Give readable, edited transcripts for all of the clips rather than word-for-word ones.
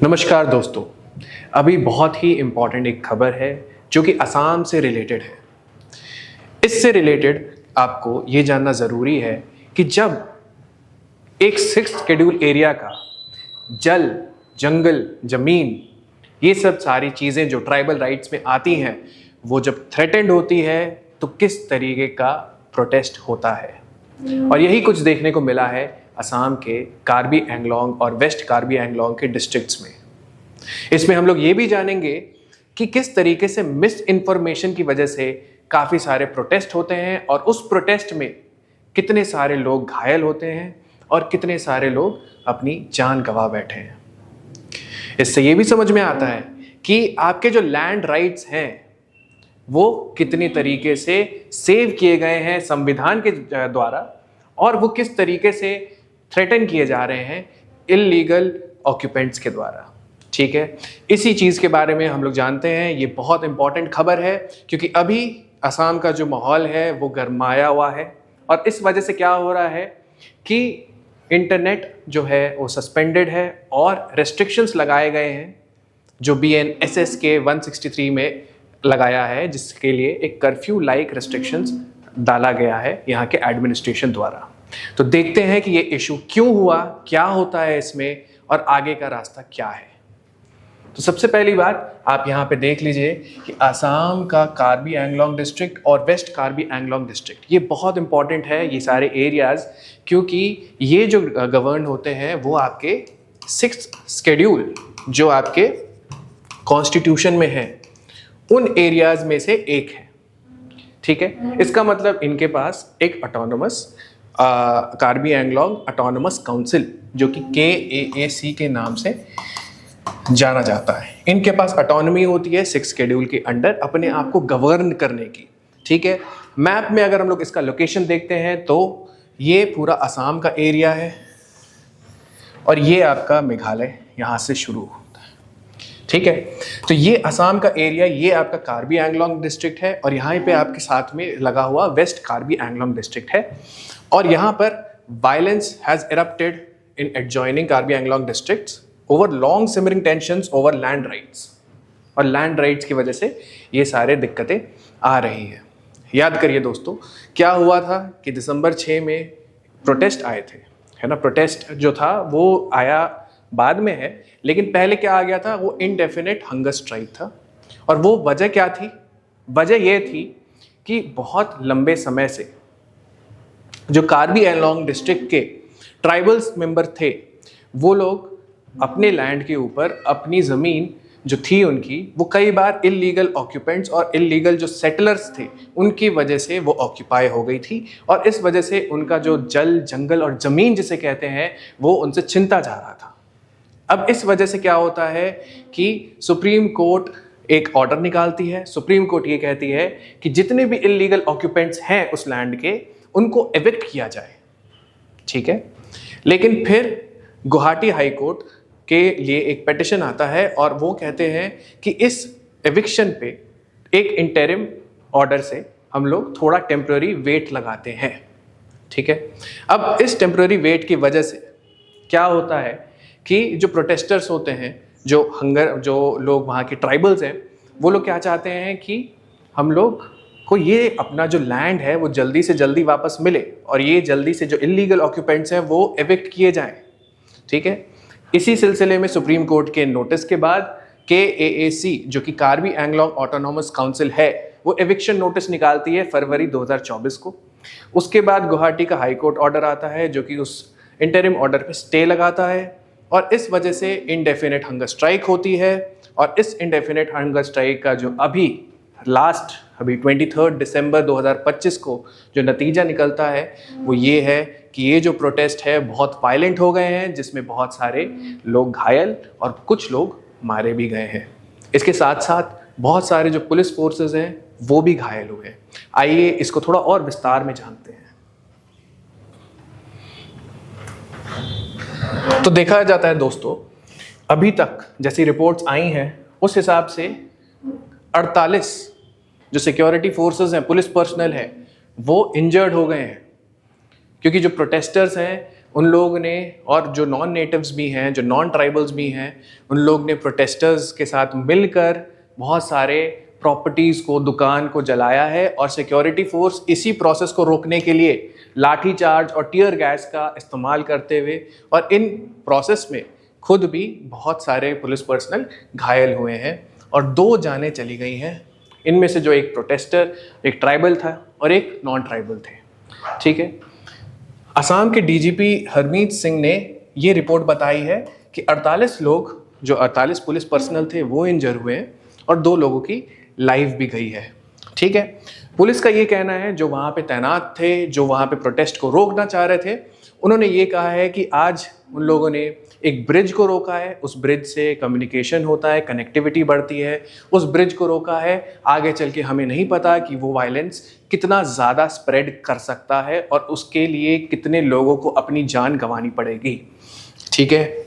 नमस्कार दोस्तों। अभी बहुत ही इम्पॉर्टेंट एक खबर है जो कि असम से रिलेटेड है। इससे रिलेटेड आपको ये जानना ज़रूरी है कि जब एक 6th शेड्यूल एरिया का जल, जंगल, ज़मीन, ये सब सारी चीज़ें जो ट्राइबल राइट्स में आती हैं, वो जब थ्रेटेंड होती है तो किस तरीके का प्रोटेस्ट होता है। और यही कुछ देखने को मिला है असम के कार्बी एंगलोंग और वेस्ट कार्बी एंगलोंग के डिस्ट्रिक्ट्स में। इसमें हम लोग ये भी जानेंगे कि किस तरीके से मिस इन्फॉर्मेशन की वजह से काफ़ी सारे प्रोटेस्ट होते हैं और उस प्रोटेस्ट में कितने सारे लोग घायल होते हैं और कितने सारे लोग अपनी जान गंवा बैठे हैं। इससे ये भी समझ में आता है कि आपके जो लैंड राइट्स हैं वो कितनी तरीके से सेव किए गए हैं संविधान के द्वारा और वो किस तरीके से थ्रेटन किए जा रहे हैं इल्लीगल ऑक्यूपेंट्स के द्वारा। ठीक है, इसी चीज़ के बारे में हम लोग जानते हैं। ये बहुत इंपॉर्टेंट खबर है क्योंकि अभी असम का जो माहौल है वो गरमाया हुआ है और इस वजह से क्या हो रहा है कि इंटरनेट जो है वो सस्पेंडेड है और रेस्ट्रिक्शंस लगाए गए हैं जो BNSS के 163 में लगाया है, जिसके लिए एक कर्फ्यू लाइक रेस्ट्रिक्शंस डाला गया है यहाँ के एडमिनिस्ट्रेशन द्वारा। तो देखते हैं कि ये इशू क्यों हुआ, क्या होता है इसमें और आगे का रास्ता क्या है। तो सबसे पहली बात आप यहाँ पे देख लीजिए कि असम का कार्बी एंगलोंग डिस्ट्रिक्ट और वेस्ट कार्बी एंगलोंग डिस्ट्रिक्ट ये बहुत इंपॉर्टेंट है, ये सारे एरियाज, क्योंकि ये जो गवर्न होते हैं वो आपके 6th शेड्यूल जो आपके कॉन्स्टिट्यूशन में है उन एरियाज में से एक है। ठीक है, इसका मतलब इनके पास एक autonomous Karbi Anglong autonomous council जो कि KAAC के नाम से जाना जाता है, इनके पास ऑटोनॉमी होती है 6th शेड्यूल के अंडर अपने आप को गवर्न करने की। ठीक है, मैप में अगर हम लोग इसका लोकेशन देखते हैं तो ये पूरा असम का एरिया है और ये आपका मेघालय यहाँ से शुरू होता है। ठीक है, तो ये असम का एरिया, ये आपका कार्बी एंगलोंग डिस्ट्रिक्ट है और यहाँ पे आपके साथ में लगा हुआ वेस्ट कार्बी एंगलोंग डिस्ट्रिक्ट है और यहाँ पर violence has erupted in adjoining Karbi Anglong districts over long simmering tensions over land rights, और लैंड राइट्स की वजह से ये सारे दिक्कतें आ रही हैं। याद करिए दोस्तों, क्या हुआ था कि दिसंबर 6 में प्रोटेस्ट आए थे, है ना। प्रोटेस्ट जो था वो आया बाद में है, लेकिन पहले क्या आ गया था, वो इनडेफिनेट हंगर स्ट्राइक था। और वो वजह क्या थी? वजह ये थी कि बहुत लंबे समय से जो कार्बी एंगलोंग डिस्ट्रिक्ट के ट्राइबल्स मेंबर थे वो लोग अपने लैंड के ऊपर अपनी ज़मीन जो थी उनकी, वो कई बार इल्लीगल ऑक्यूपेंट्स और इल्लीगल जो सेटलर्स थे उनकी वजह से वो ऑक्यूपाई हो गई थी और इस वजह से उनका जो जल, जंगल और ज़मीन जिसे कहते हैं वो उनसे छिनता जा रहा था। अब इस वजह से क्या होता है कि सुप्रीम कोर्ट एक ऑर्डर निकालती है। सुप्रीम कोर्ट ये कहती है कि जितने भी इल्लीगल ऑक्यूपेंट्स हैं उस लैंड के, उनको एविक्ट किया जाए। ठीक है, लेकिन फिर गुवाहाटी हाई कोर्ट के लिए एक पिटिशन आता है और वो कहते हैं कि इस एविक्शन पे एक इंटरिम ऑर्डर से हम लोग थोड़ा टेम्पररी वेट लगाते हैं। ठीक है, अब इस टेम्पररी वेट की वजह से क्या होता है कि जो प्रोटेस्टर्स होते हैं, जो लोग वहाँ के ट्राइबल्स हैं, वो लोग क्या चाहते हैं कि हम लोग को ये अपना जो लैंड है वो जल्दी से जल्दी वापस मिले और ये जल्दी से जो इल्लीगल ऑक्यूपेंट्स हैं वो एविक्ट किए जाएं। ठीक है, इसी सिलसिले में सुप्रीम कोर्ट के नोटिस के बाद KAAC जो कि कार्बी एंगलोंग ऑटोनोमस काउंसिल है वो एविक्शन नोटिस निकालती है फरवरी 2024 को। उसके बाद गुवाहाटी का हाई कोर्ट ऑर्डर आता है जो कि उस इंटरिम ऑर्डर पे स्टे लगाता है और इस वजह से इनडेफिनेट हंगर स्ट्राइक होती है। और इस इनडेफिनेट हंगर स्ट्राइक का जो अभी 23 दिसंबर 2025 को जो नतीजा निकलता है वो ये है कि ये जो प्रोटेस्ट है बहुत वायलेंट हो गए हैं, जिसमें बहुत सारे लोग घायल और कुछ लोग मारे भी गए हैं। इसके साथ साथ बहुत सारे जो पुलिस फोर्सेस हैं वो भी घायल हुए हैं। आइए इसको थोड़ा और विस्तार में जानते हैं। तो देखा जाता है दोस्तों, अभी तक जैसी रिपोर्ट्स आई हैं उस हिसाब से 48 जो सिक्योरिटी फोर्सेस हैं, पुलिस पर्सनल है, वो इंजर्ड हो गए हैं क्योंकि जो प्रोटेस्टर्स हैं उन लोग ने, और जो नॉन नेटिव्स भी हैं, जो नॉन ट्राइबल्स भी हैं, उन लोग ने प्रोटेस्टर्स के साथ मिलकर बहुत सारे प्रॉपर्टीज़ को, दुकान को जलाया है। और सिक्योरिटी फोर्स इसी प्रोसेस को रोकने के लिए लाठी चार्ज और टीयर गैस का इस्तेमाल करते हुए, और इन प्रोसेस में खुद भी बहुत सारे पुलिस पर्सनल घायल हुए हैं और 2 जानें चली गई हैं। इनमें से जो एक प्रोटेस्टर, एक ट्राइबल था और एक नॉन ट्राइबल थे। ठीक है, असम के डीजीपी हरमीत सिंह ने ये रिपोर्ट बताई है कि 48 लोग, जो 48 पुलिस पर्सनल थे, वो इंजर हुए हैं और 2 लोगों की लाइफ भी गई है। ठीक है, पुलिस का ये कहना है, जो वहाँ पे तैनात थे, जो वहाँ पे प्रोटेस्ट को रोकना चाह रहे थे, उन्होंने ये कहा है कि आज उन लोगों ने एक ब्रिज को रोका है, उस ब्रिज से कम्युनिकेशन होता है, कनेक्टिविटी बढ़ती है, उस ब्रिज को रोका है। आगे चल के हमें नहीं पता कि वो वायलेंस कितना ज़्यादा स्प्रेड कर सकता है और उसके लिए कितने लोगों को अपनी जान गंवानी पड़ेगी। ठीक है,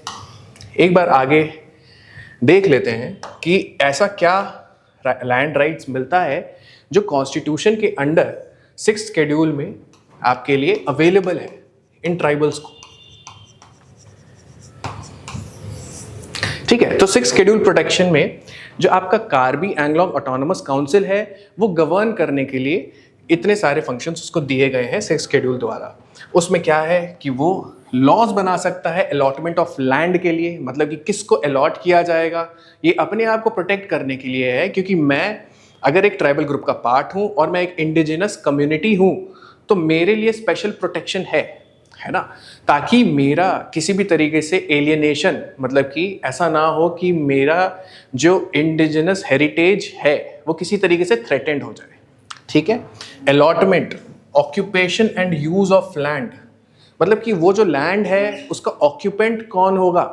एक बार आगे देख लेते हैं कि ऐसा क्या लैंड राइट्स मिलता है जो कॉन्स्टिट्यूशन के अंडर 6th शेड्यूल में आपके लिए अवेलेबल है इन ट्राइबल्स को। ठीक है, तो 6th शेड्यूल प्रोटेक्शन में जो आपका कार्बी एंग्लोंग ऑटोनोमस काउंसिल है, वो गवर्न करने के लिए इतने सारे फंक्शंस उसको दिए गए हैं 6th शेड्यूल द्वारा। उसमें क्या है कि वो लॉज बना सकता है अलॉटमेंट ऑफ लैंड के लिए, मतलब कि किसको अलॉट किया जाएगा। ये अपने आप को प्रोटेक्ट करने के लिए है, क्योंकि मैं अगर एक ट्राइबल ग्रुप का पार्ट हूँ और मैं एक इंडिजिनस कम्युनिटी हूँ, तो मेरे लिए स्पेशल प्रोटेक्शन है ना, ताकि मेरा किसी भी तरीके से एलियनेशन, मतलब कि ऐसा ना हो कि मेरा जो इंडिजिनस हेरिटेज है वो किसी तरीके से थ्रेटेंड हो जाए। ठीक है, allotment, occupation and use of land, मतलब कि वो जो लैंड है उसका ऑक्यूपेंट कौन होगा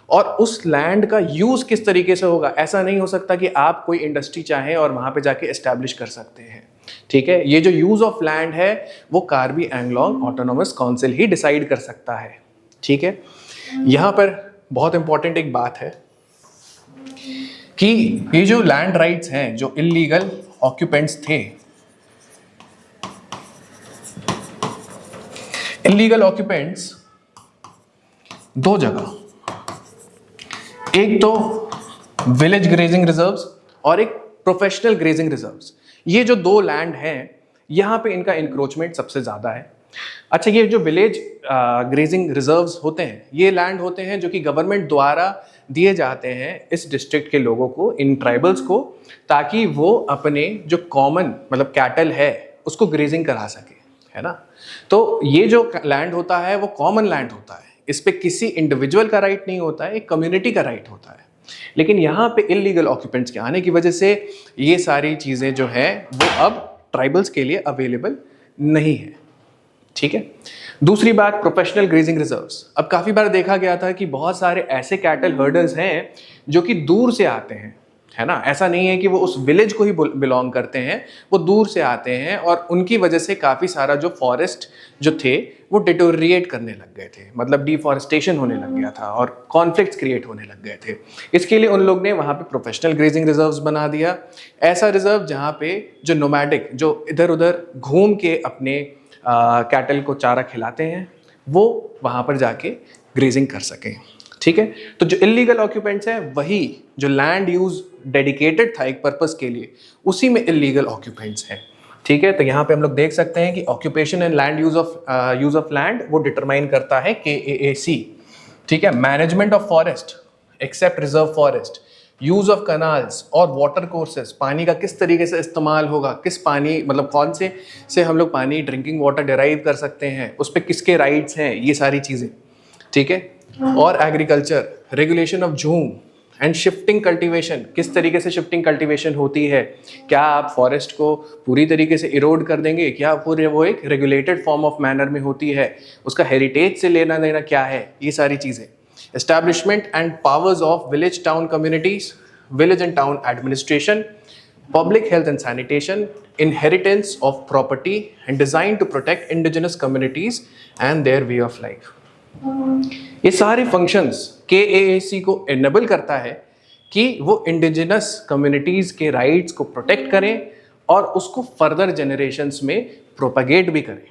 और उस लैंड का यूज किस तरीके से होगा। ऐसा नहीं हो सकता कि आप कोई इंडस्ट्री चाहें और वहां पे जाके एस्टैब्लिश कर सकते हैं। ठीक है, ये जो यूज ऑफ लैंड है वो कार्बी एंग्लोंग ऑटोनोमस काउंसिल ही डिसाइड कर सकता है। ठीक है, यहां पर बहुत इंपॉर्टेंट एक बात है कि ये जो लैंड राइट्स हैं, जो इलीगल ऑक्यूपेंट्स थे, इलीगल ऑक्यूपेंट्स 2 जगह, एक तो विलेज ग्रेजिंग रिजर्व्स और एक प्रोफेशनल ग्रेजिंग रिजर्व्स। ये जो 2 लैंड हैं, यहाँ पे इनका इंक्रोचमेंट सबसे ज़्यादा है। अच्छा, ये जो विलेज ग्रेजिंग रिजर्व्स होते हैं, ये लैंड होते हैं जो कि गवर्नमेंट द्वारा दिए जाते हैं इस डिस्ट्रिक्ट के लोगों को, इन ट्राइबल्स को, ताकि वो अपने जो कॉमन, मतलब कैटल है, उसको ग्रेजिंग करा सके, है ना। तो ये जो लैंड होता है वो कॉमन लैंड होता है, इस पे किसी इंडिविजुअल का राइट नहीं होता है, एक कम्युनिटी का राइट होता है। लेकिन यहाँ पे इलीगल ऑक्यूपेंट्स के आने की वजह से ये सारी चीज़ें जो है वो अब ट्राइबल्स के लिए अवेलेबल नहीं है। ठीक है, दूसरी बात, प्रोफेशनल ग्रेजिंग रिजर्व्स। अब काफ़ी बार देखा गया था कि बहुत सारे ऐसे कैटल हर्डर्स हैं जो कि दूर से आते हैं, है ना। ऐसा नहीं है कि वो उस विलेज को ही बिलोंग करते हैं, वो दूर से आते हैं और उनकी वजह से काफ़ी सारा जो फॉरेस्ट जो थे वो डिटोरिएट करने लग गए थे, मतलब डिफॉरेस्टेशन होने लग गया था और कॉन्फ्लिक्ट्स क्रिएट होने लग गए थे। इसके लिए उन लोग ने वहाँ पे प्रोफेशनल ग्रेजिंग रिजर्व्स बना दिया, ऐसा रिजर्व जहाँ पे जो नोमैडिक, जो इधर उधर घूम के अपने कैटल को चारा खिलाते हैं, वो वहाँ पर जाके ग्रेजिंग कर सकें। ठीक है, तो जो इलीगल ऑक्यूपेंट्स हैं, वही जो लैंड यूज डेडिकेटेड था एक पर्पस के लिए, उसी में इलीगल ऑक्यूपेंट्स हैं। ठीक है, तो यहाँ पे हम लोग देख सकते हैं कि occupation and land use of land वो डिटरमाइन करता है KAAC। ठीक है, management of forest except reserve forest, use of canals और वाटर कोर्सेस, पानी का किस तरीके से इस्तेमाल होगा, किस पानी, मतलब कौन से हम लोग पानी, ड्रिंकिंग वाटर डिराइव कर सकते हैं, उस पर किसके राइट्स हैं, ये सारी चीज़ें। ठीक है, और एग्रीकल्चर, रेगुलेशन ऑफ झूम एंड शिफ्टिंग कल्टीवेशन, किस तरीके से शिफ्टिंग कल्टीवेशन होती है, क्या आप फॉरेस्ट को पूरी तरीके से इरोड कर देंगे, क्या पूरे वो एक रेगुलेटेड फॉर्म ऑफ मैनर में होती है, उसका हेरिटेज से लेना देना क्या है, ये सारी चीज़ें। Establishment and powers of village town communities, village and town administration, public health and sanitation, inheritance of property and designed to protect indigenous communities and their way of life. ये सारे फंक्शंस KAAC को enable करता है कि वो indigenous communities के rights को protect करें और उसको फर्दर जनरेशन्स में प्रोपगेट भी करें।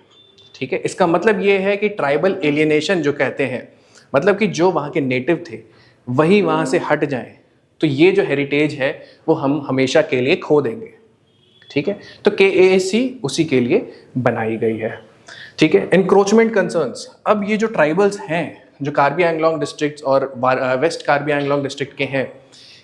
ठीक है, इसका मतलब ये है कि ट्राइबल एलियनेशन जो कहते हैं, मतलब कि जो वहाँ के नेटिव थे वही वहाँ से हट जाएं, तो ये जो हेरिटेज है वो हम हमेशा के लिए खो देंगे। ठीक है, तो KAC उसी के लिए बनाई गई है। ठीक है, इंक्रोचमेंट कंसर्न्स। अब ये जो ट्राइबल्स हैं जो कार्बी एंगलोंग डिस्ट्रिक्ट और वेस्ट कार्बी एंगलोंग डिस्ट्रिक्ट के हैं,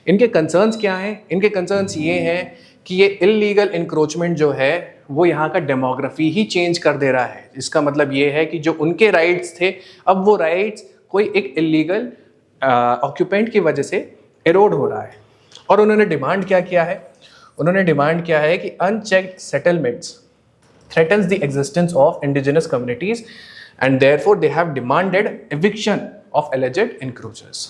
इनके कंसर्न्स क्या हैं? इनके कंसर्न्स ये हैं कि ये इलीगल इंक्रोचमेंट जो है वो यहाँ का डेमोग्राफी ही चेंज कर दे रहा है। इसका मतलब ये है कि जो उनके राइट्स थे, अब वो राइट्स कोई एक इलीगल ऑक्यूपेंट की वजह से एरोड हो रहा है। और उन्होंने डिमांड क्या किया है? उन्होंने डिमांड किया है कि unchecked settlements threatens the existence of indigenous communities and therefore they have demanded eviction of alleged encroachers,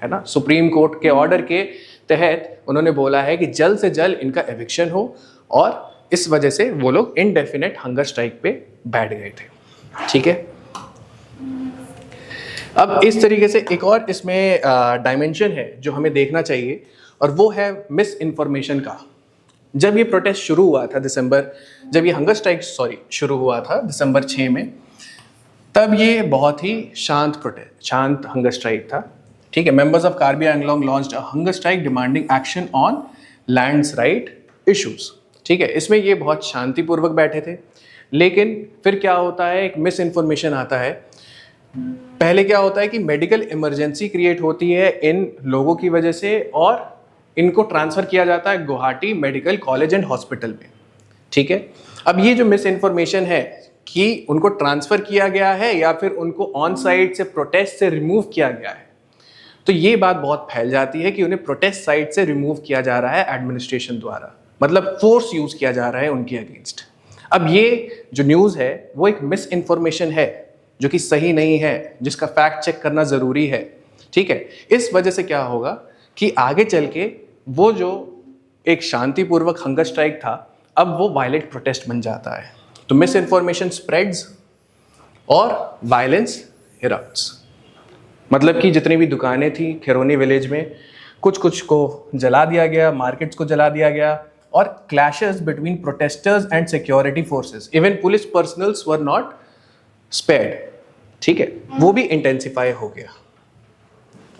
है ना। सुप्रीम कोर्ट के ऑर्डर के तहत उन्होंने बोला है कि जल्द से जल्द इनका एविक्शन हो, और इस वजह से वो लोग इनडेफिनेट हंगर स्ट्राइक पे बैठ गए थे। ठीक है, अब इस तरीके से एक और इसमें डायमेंशन है जो हमें देखना चाहिए, और वो है मिस इन्फॉर्मेशन का। जब ये प्रोटेस्ट शुरू हुआ था जब ये हंगर स्ट्राइक शुरू हुआ था दिसंबर 6 में, तब ये बहुत ही शांत हंगर स्ट्राइक था। ठीक है, members of Karbi Anglong launched a hunger strike demanding action on lands right issues. ठीक है, इसमें ये बहुत शांतिपूर्वक बैठे थे, लेकिन फिर क्या होता है, एक मिस इन्फॉर्मेशन आता है। पहले क्या होता है कि मेडिकल इमरजेंसी क्रिएट होती है इन लोगों की वजह से, और इनको ट्रांसफ़र किया जाता है Guwahati medical college and hospital में। ठीक है, अब ये जो मिस इन्फॉर्मेशन है कि उनको ट्रांसफ़र किया गया है या फिर उनको ऑन साइट से प्रोटेस्ट से रिमूव किया गया है, तो ये बात बहुत फैल जाती है कि उन्हें प्रोटेस्ट साइट से रिमूव किया जा रहा है एडमिनिस्ट्रेशन द्वारा, मतलब फोर्स यूज़ किया जा रहा है उनके अगेंस्ट। अब ये जो न्यूज़ है वो एक मिस इन्फॉर्मेशन है जो कि सही नहीं है, जिसका फैक्ट चेक करना ज़रूरी है। ठीक है, इस वजह से क्या होगा कि आगे चल के वो जो एक शांतिपूर्वक हंगर स्ट्राइक था, अब वो वायलेंट प्रोटेस्ट बन जाता है। तो मिस इन्फॉर्मेशन स्प्रेड्स और वायलेंस इरप्ट्स। मतलब कि जितनी भी दुकानें थी खिरोनी विलेज में, कुछ को जला दिया गया, मार्केट्स को जला दिया गया, और clashes between protesters and security forces, even police personnels were not spared. ठीक है, वो भी इंटेंसिफाई हो गया।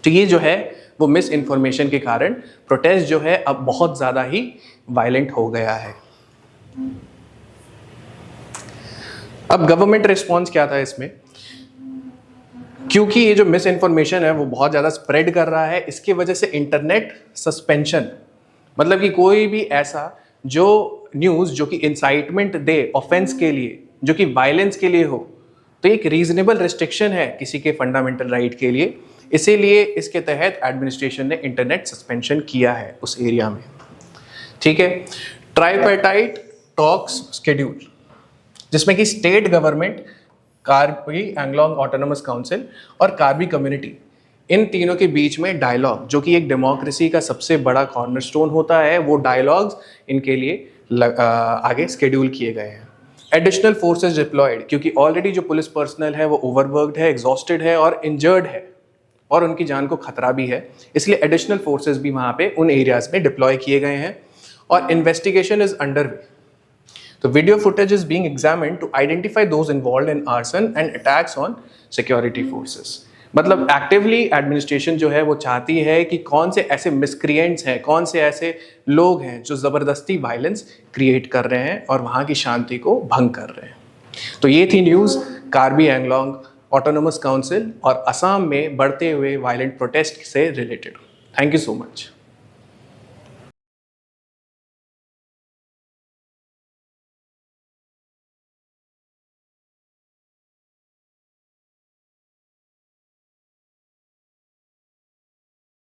तो ये जो है वो मिस इन्फॉर्मेशन के कारण प्रोटेस्ट जो है अब बहुत ज़्यादा ही वायलेंट हो गया है। अब गवर्नमेंट रिस्पॉन्स क्या था इसमें? क्योंकि ये जो मिस इन्फॉर्मेशन है वो बहुत ज़्यादा स्प्रेड कर रहा है, इसकी वजह से इंटरनेट सस्पेंशन, मतलब कि कोई भी ऐसा जो न्यूज़ जो कि इंसाइटमेंट दे ऑफेंस के लिए, जो कि वायलेंस के लिए हो, तो एक रीजनेबल रिस्ट्रिक्शन है किसी के फंडामेंटल राइट के लिए। इसीलिए इसके तहत एडमिनिस्ट्रेशन ने इंटरनेट सस्पेंशन किया है उस एरिया में। ठीक है, ट्राइपार्टाइट टॉक्स शेड्यूल, जिसमें कि state government, Karbi Anglong autonomous council और कार्बी कम्युनिटी, इन तीनों के बीच में डायलॉग, जो कि एक डेमोक्रेसी का सबसे बड़ा कॉर्नरस्टोन होता है, वो डायलॉग्स इनके लिए आगे शेड्यूल किए गए हैं। एडिशनल फोर्सेस डिप्लॉयड, क्योंकि ऑलरेडी जो पुलिस पर्सनल है वो ओवरवर्कड है, एग्जॉस्टेड है और इंजर्ड है, और उनकी जान को खतरा भी है, इसलिए एडिशनल फोर्सेस भी वहाँ पे उन एरियाज में डिप्लॉय किए गए हैं। और इन्वेस्टिगेशन इज अंडर वे। तो video footage is being examined to identify those involved in arson and attacks on security forces. मतलब एक्टिवली एडमिनिस्ट्रेशन जो है वो चाहती है कि कौन से ऐसे मिसक्रिएंट्स हैं, कौन से ऐसे लोग हैं जो ज़बरदस्ती वायलेंस क्रिएट कर रहे हैं और वहाँ की शांति को भंग कर रहे हैं। तो ये थी news Karbi Anglong autonomous council और असम में बढ़ते हुए वायलेंट प्रोटेस्ट से related. Thank you so much.